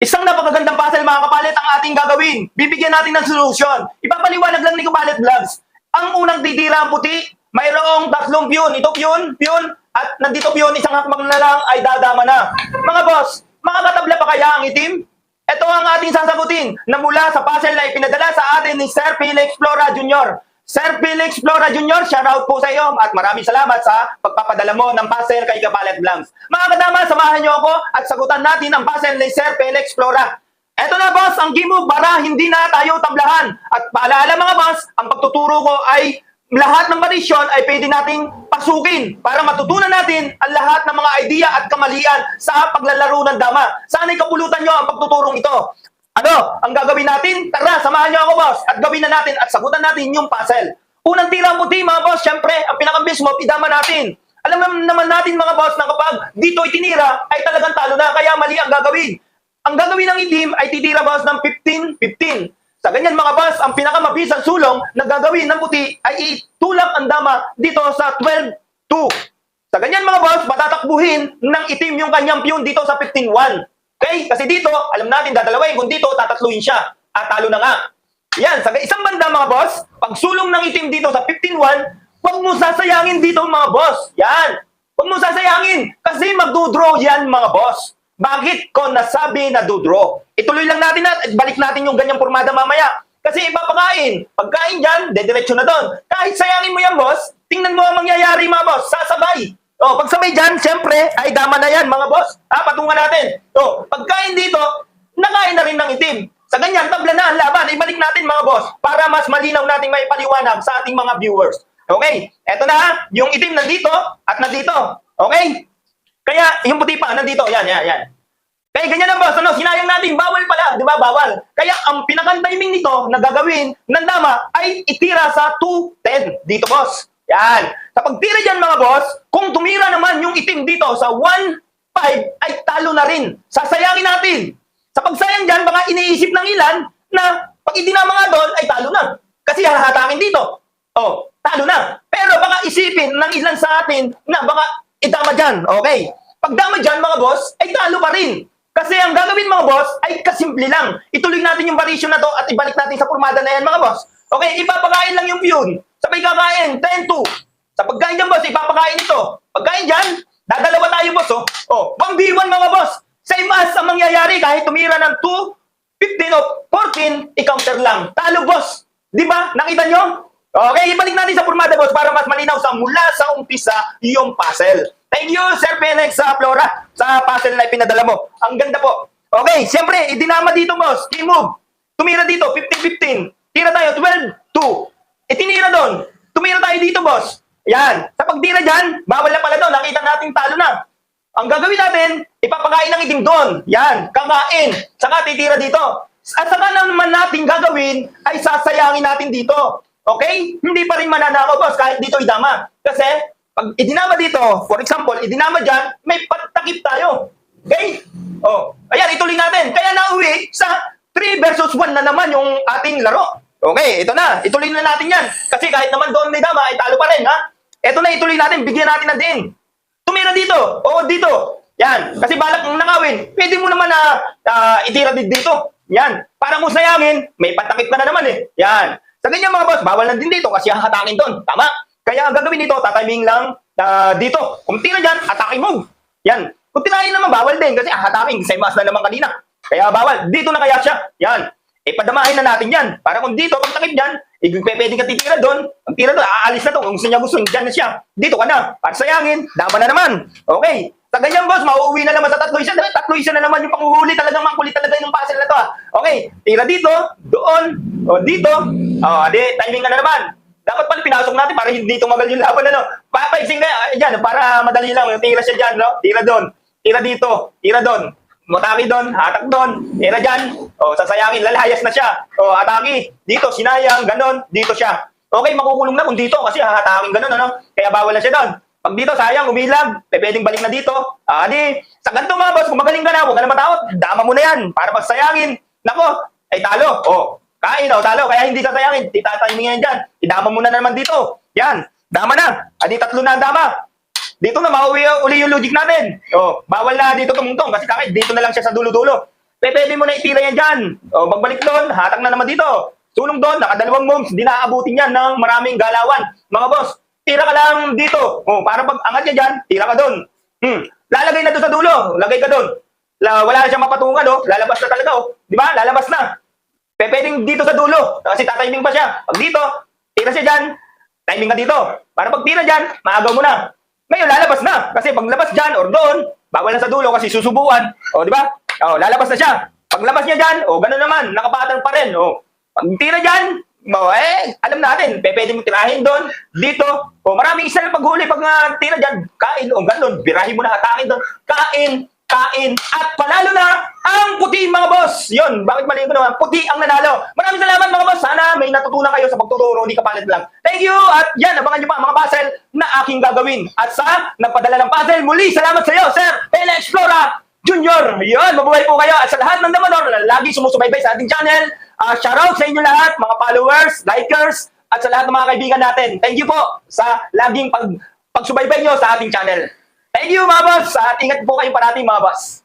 Isang napakagandang puzzle mga kapalit ang ating gagawin. Bibigyan natin ng solusyon. Ipapaliwanag lang ni Kapalit Vlogs. Ang unang titira ang puti, mayroong tatlong piyon. Ito piyon, at nandito piyon, isang hakbang na lang ay dadama na. Mga boss, makakatabla pa kaya ang itim? Ito ang ating sasagutin na mula sa puzzle na ipinadala sa atin ni Sir Felix Flora Jr. Sir Felix Flora Jr., shoutout po sa iyo at maraming salamat sa pagpapadala mo ng puzzle kay Kapalit Vlogs. Mga kadama, samahan niyo ako at sagutan natin ang puzzle ni Sir Felix Flora. Eto na boss, ang game move para hindi na tayo tablahan. At paalala mga boss, ang pagtuturo ko ay lahat ng parisyon ay pwede nating pasukin para matutunan natin ang lahat ng mga idea at kamalian sa paglalaro ng dama. Sana'y kapulutan nyo ang pagtuturong ito. Ano ang gagawin natin? Tara, samahan niyo ako boss at gawin na natin at sagutan natin yung puzzle. Unang tira puti mga boss, syempre ang pinaka-base mo, idama natin. Alam naman natin mga boss na kapag dito itinira ay talagang talo na, kaya mali ang gagawin. Ang gagawin ng itim ay titira boss ng 15-15. Sa ganyan mga boss, ang pinakamabisang sulong na gagawin ng puti ay itulak ang dama dito sa 12-2. Sa ganyan mga boss, patatakbuhin ng itim yung kanyang piyon dito sa 15-1. Okay? Kasi dito, alam natin dadalawin, kung dito, tatatluin siya. At talo na nga. Yan, sa isang banda mga boss, pag sulong ng itim dito sa 15-1, huwag mo sasayangin dito mga boss. Yan. Huwag mo sasayangin kasi magdodraw yan mga boss. Bakit ko nasabi na dodraw? Ituloy lang natin at balik natin yung ganyang pormada mamaya. Kasi ipapakain. Pagkain dyan, dediretso na doon. Kahit sayangin mo yan boss, tingnan mo ang mangyayari mga boss. Sasabay. O, pag sabay dyan, siyempre, ay dama na yan, mga boss. Patungan natin. O, pagkain dito, nakain na rin ng itim. Sa ganyan, tabla na ang laban. Ibalik natin, mga boss, para mas malinaw nating may paliwanag sa ating mga viewers. Okay? Eto na, yung itim nandito at nandito. Okay? Kaya, yung puti pa, nandito. Yan. Kaya ganyan ang boss, ano, sinayang natin, bawal pala, di ba, bawal. Kaya, ang pinaka-timing nito na gagawin ng dama ay itira sa 2-10. Dito, boss. Yan. Sa pagtira dyan mga boss, kung tumira naman yung itim dito sa 1-5, ay talo na rin. Sasayangin natin. Sa pagsayang dyan, baka iniisip ng ilan na pag itinama nga doon, ay talo na. Kasi hahatakin dito. Oh, talo na. Pero baka isipin ng ilan sa atin na baka idama dyan. Okay. Pag dama dyan mga boss, ay talo pa rin. Kasi ang gagawin mga boss ay kasimple lang. Ituloy natin yung variation na to at ibalik natin sa pormada na yan mga boss. Okay, ipapakain lang yung piyon. Sabay kakain, 10-2. Sa pagkain dyan, boss, ipapakain ito. Pagkain dyan, dadalawa tayo, boss, oh. Oh, 1v1, mga boss. Same as ang mangyayari kahit tumira ng 2, 15 o 14, i-counter lang. Talo, boss. Di ba? Nakita nyo? Okay, ibalik natin sa pormada, boss, para mas malinaw sa mula sa umpisa yung puzzle. Thank you, Sir Felix, sa Flora, sa puzzle na ipinadala mo. Ang ganda po. Okay, siyempre, idinama dito, boss. Key move. Tumira dito, 15-15. Tira tayo, 12-2. Itinira doon. Tumira tayo dito, boss. Yan. Sa pagtira dyan, bawal na pala doon. Nakita natin talo na. Ang gagawin natin, ipapakain ng itim doon. Yan. Kakain. Saka titira dito. At saka naman natin gagawin, ay sasayangin natin dito. Okay? Hindi pa rin mananakaw, boss, kahit dito idama. Kasi, pag idinama dito, for example, idinama dyan, may patakip tayo. Okay? Oh. Ayan, ituloy natin. Kaya nauwi sa 3 versus 1 na naman yung ating laro. Okay, ito na. Ituloy na natin yan. Kasi kahit naman doon may dama, ay talo pa rin, ha? Ito na, ituloy natin. Bigyan natin ng din. Tumira dito. Oo, dito. Yan. Kasi balak ng nakawin. Pwede mo naman na itira dito. Yan. Para mo sayangin, may patakip ka na naman, eh. Yan. Sa ganyan, mga boss, bawal na din dito kasi hahatakin doon. Tama? Kaya ang gagawin dito, tatiming lang dito. Kung tira dyan, atake mo. Yan. Kung tirahin naman, bawal din kasi hahatakin. Same as na naman kanina. Kaya bawal. Dito na kaya siya. Yan. Padamahin na natin yan. Para kung dito, pag takip dyan, pwede ka titira doon. Ang tira doon, aalis na to. Kung gusto niya, dyan na siya. Dito ka na. Para sayangin, dama na naman. Okay. Sa ganyan, boss, mauuwi na naman sa 3 isa. Tatlo isa na naman yung panghuhuli. Talagang makulit talaga yung puzzle na to. Okay. Tira dito, doon, o dito. O, timing ka na naman. Dapat pala pinasok natin para hindi tumagal yung laban, ano. Papaising na, dyan, para madali lang. Tira siya dyan, no? Tira doon. Tira dito. Tira doon. Motaki doon, hatak doon, tira dyan, o sasayangin, lalayas na siya, o atake, dito, sinayang, ganon, dito siya. Okay, makukulong na kung dito, kasi hahatakin ganon, ano, kaya bawal na siya doon. Pag dito, sayang, umilag, pwedeng balik na dito, sa ganito mga boss, kung magaling ka na, huwag ka na matakot, dama mo na yan, para pag sayangin, nako, ay talo, o, kain, o, talo, kaya hindi sasayangin, titatiming yan dyan, idama mo na naman dito, yan, dama na, 3 na ang dama. Dito na, mauwi uli yung logic natin. Oh, bawal na dito tumungtong kasi kahit dito na lang siya sa dulo-dulo. pwede mo na itira yan dyan. O, magbalik doon, hatak na naman dito. Sulong doon, nakadalawang moves, hindi na aabutin yan ng maraming galawan. Mga boss, tira ka lang dito. O, para pag angat niya dyan, tira ka doon. Lalagay na doon sa dulo, lagay ka doon. Wala na siyang mapatungan, oh. Lalabas na talaga, oh. Di ba? Lalabas na. Pwedeng dito sa dulo, kasi tatiming pa siya. Pag dito, tira siya dyan, timing ka dito. Para pag tira dyan, maagaw mo na. Ngayon, lalabas na. Kasi pag labas dyan or doon, bawal na sa dulo kasi susubuan. O, di ba? O, lalabas na siya. Pag labas niya dyan, o, gano'n naman, nakapatan pa rin. O, pag tira dyan, alam natin, pwede mo tirahin doon, dito. O, maraming isa na paghuli pag tira dyan, kain, o, gano'n, birahin mo na, atakin doon, kain, at panalo na ang puti, mga boss. Yun, bakit mali ko naman? Puti ang nanalo. Maraming salamat, mga boss. Sana may natutunan kayo sa pagtuturo ni Kapalit Vlog. Thank you, at yan, abangan nyo pa ang mga puzzle na aking gagawin. At sa nagpadala ng puzzle, muli, salamat sa iyo, Sir Pele Explora Junior. Yun, mabuhay po kayo. At sa lahat ng Damanor na lagi sumusubaybay sa ating channel, shoutout sa inyo lahat, mga followers, likers, at sa lahat ng mga kaibigan natin. Thank you po sa laging pagsubaybay nyo sa ating channel. Thank you, mga boss. At ingat po kayo parating, mga boss.